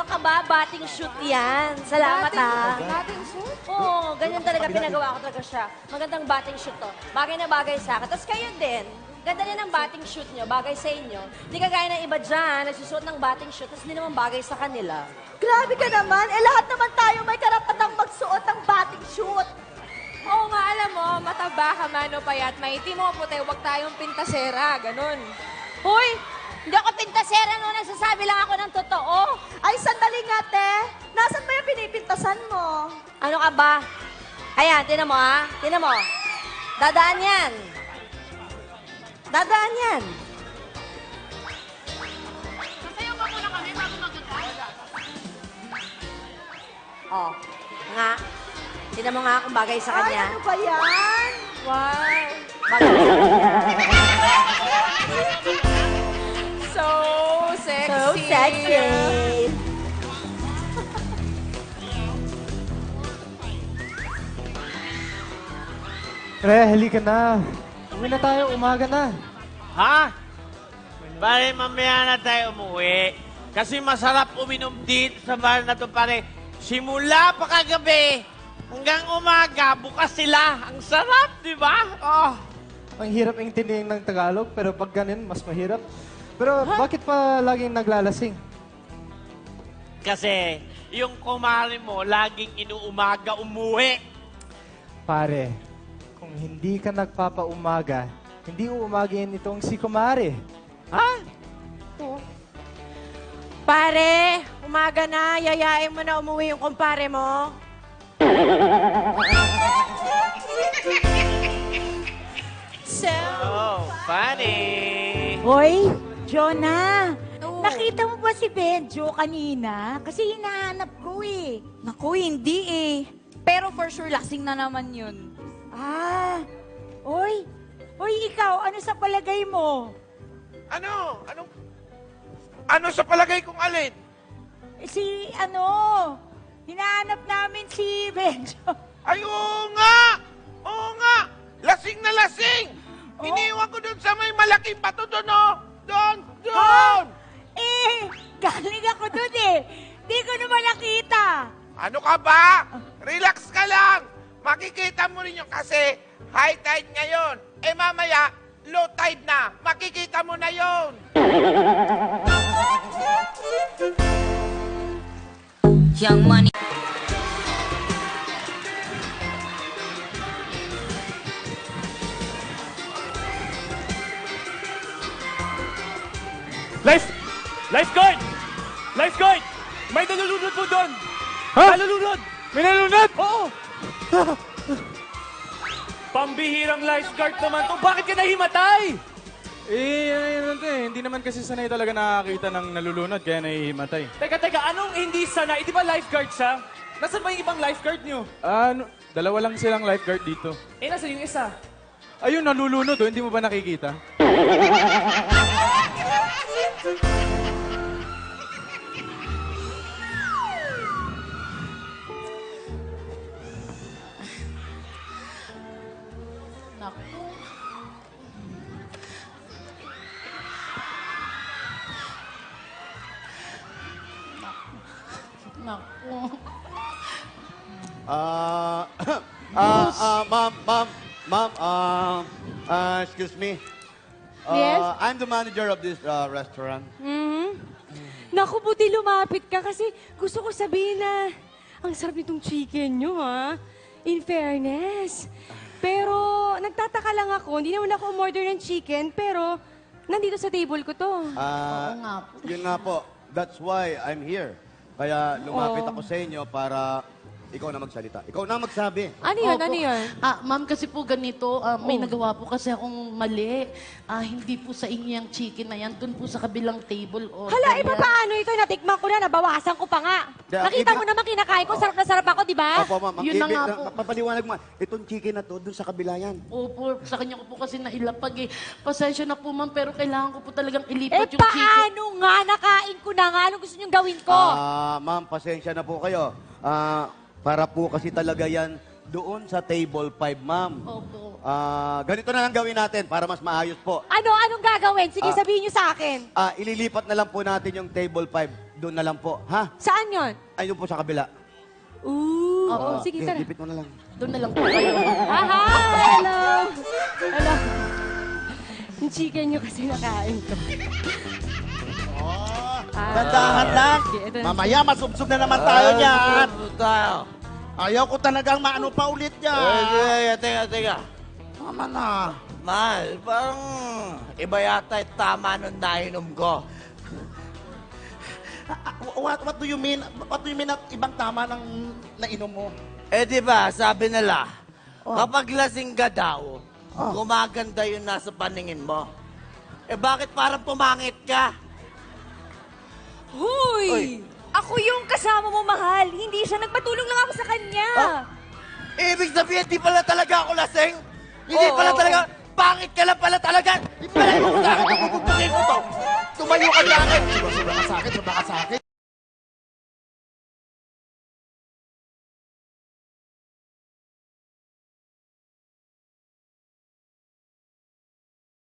Ano ka ba? Batting shoot yan. Salamat ha. Batting suit? Oo, ganyan talaga pinagawa ko talaga siya. Magandang batting shoot to. Bagay na bagay sa akin. Tapos kayo din, ganda rin ang batting shoot nyo, bagay sa inyo. Hindi kagaya ng iba dyan, nagsusuot ng batting shoot, tapos hindi naman bagay sa kanila. Grabe ka naman. Eh, lahat naman tayo may karapatang magsuot ng batting shoot. Oo nga, alam mo, mataba ka man o payat, maitim mo puti, huwag tayong pintasera, ganun. Hoy! Hindi ako pintasera no, nagsasabi lang ako ng totoo. Ay, sandali nga, te. Nasaan ba yung pinipintasan mo? Ano ka ba? Ayan, tinan mo ha. Tinan mo. Dadaan yan. Dadaan yan. Sasayaw ba muna kami bago maganda? Oh, nga. Tinan mo nga kung bagay sa Ay, kanya. ano ba yan? Wow! Bagay sa kanya. So sexy! So sexy. Pre, halika na. Uwi na tayo, umaga na. Ha? Pare, mamaya na tayo umuwi. Kasi masarap uminom dito sa bar na to, pare. Simula pa kagabi hanggang umaga, bukas sila. Ang sarap, di ba? Oh. Ang hirap intindihin ng Tagalog, pero pag ganun, mas mahirap. Pero bakit pa laging naglalasing? Kasi yung kumari mo, laging inuumaga umuwi. Pare, kung hindi ka nagpapaumaga, hindi uumagin itong si Kumare. Ha? Pare, umaga na, yayain mo na umuwi yung kumpare mo. So, Oh, funny. Hoy, Jonah! Nakita mo ba si Benjo kanina? Kasi hinahanap ko eh. Naku, hindi eh. Pero for sure, lasing na naman yun. Ah! Hoy! Hoy, ikaw, ano sa palagay mo? Ano? Ano sa palagay kong alin? Si, hinahanap namin si Benjo. Ay, oo nga! Oo nga! Lasing na lasing! Iniwan ko doon sa may malaking bato doon, oh! Doon! Eh, galing ako dun eh. Di ko naman nakita. Ano ka ba? Relax ka lang! Makikita mo rin yun kasi high tide ngayon. Eh mamaya, low tide na. Makikita mo na yon. Young money. Lifeguard! Lifeguard! May nalulunod po doon! Ha? Nalulunod! May nalunod! Oo! Pambihirang lifeguard naman to. Bakit ka nahimatay? Hindi naman kasi sanay talaga nakakita ng nalulunod, kaya nahihimatay. Teka, anong hindi sanay? Di ba lifeguard siya? Nasaan ba yung ibang lifeguard nyo? Dalawa lang silang lifeguard dito. Eh, nasa yung isa? Ayun, nalulunod, oh. Hindi mo ba nakikita? Naku. Naku. Ma'am, excuse me. Yes? I'm the manager of this restaurant. Naku, buti lumapit ka kasi gusto ko sabihin na ang sarap nitong chicken nyo, ha? In fairness. Pero nagtataka lang ako, hindi naman ako umorder ng chicken, pero nandito sa table ko to. Yun nga po. That's why I'm here. Kaya lumapit ako sa inyo para ikaw na magsalita. Ikaw na magsabi. Ano yun? Ano yun? Ma'am, kasi po ganito, may nagawa po kasi akong mali. Hindi po sa inyo yung chicken na yan. Doon po sa kabilang table. Hala, iba paano ito? Natikman ko na, nabawasan ko pa nga. Nakita mo naman kinakain ko, sarap na sarap ako, di ba? Opo, ma'am. Yun na nga po. Papaliwanag mo. Itong chicken na to, doon sa kabila yan. Opo, sa kanya ko po kasi nailapag eh. Pasensya na po, ma'am, pero kailangan ko po talagang ilipat yung chicken. Paano nga? Nakain ko na nga. Anong gusto niyong gawin ko? Ma'am, pasensya na po kayo. Para po kasi talaga yan doon sa table 5, ma'am. Opo. Ganito na lang gawin natin para mas maayos po. Anong gagawin? Sige, sabihin niyo sa akin. Ililipat na lang po natin yung table 5 doon na lang po, ha? Saan yon? Ayun po sa kabila. Ooh. Oo, Ah, sige, okay, tara. Dipit mo na lang. Doon na lang po kayo. Aha! Hello! Hello. Yung chicken nyo kasi nakain ko. Tandahan lang. Sige, ito na. Mamaya, masubsob na naman tayo niyan. Tayo. Ayaw ko talagang maano pa ulit yan. Teka. Tama na. Mahal, parang iba yata yung tama nung nainom ko. What do you mean? What do you mean at ibang tama ng nainom mo? Eh di ba, sabi nila, kapag lasing ka daw, gumaganda yung nasa paningin mo. Eh bakit parang pumangit ka? Huy! Ako yung kasama mo, mahal. Hindi siya. Nagpatulong lang ako sa kanya. Ibig sabihin, di pala talaga ako lasing? Hindi pala talaga, pangit ka lang pala talaga? Ipalay mo ko sa akin, pupupugin ko to. Tumayo ka sa akin. Sobrang ka sa akin, sobrang ka sa akin.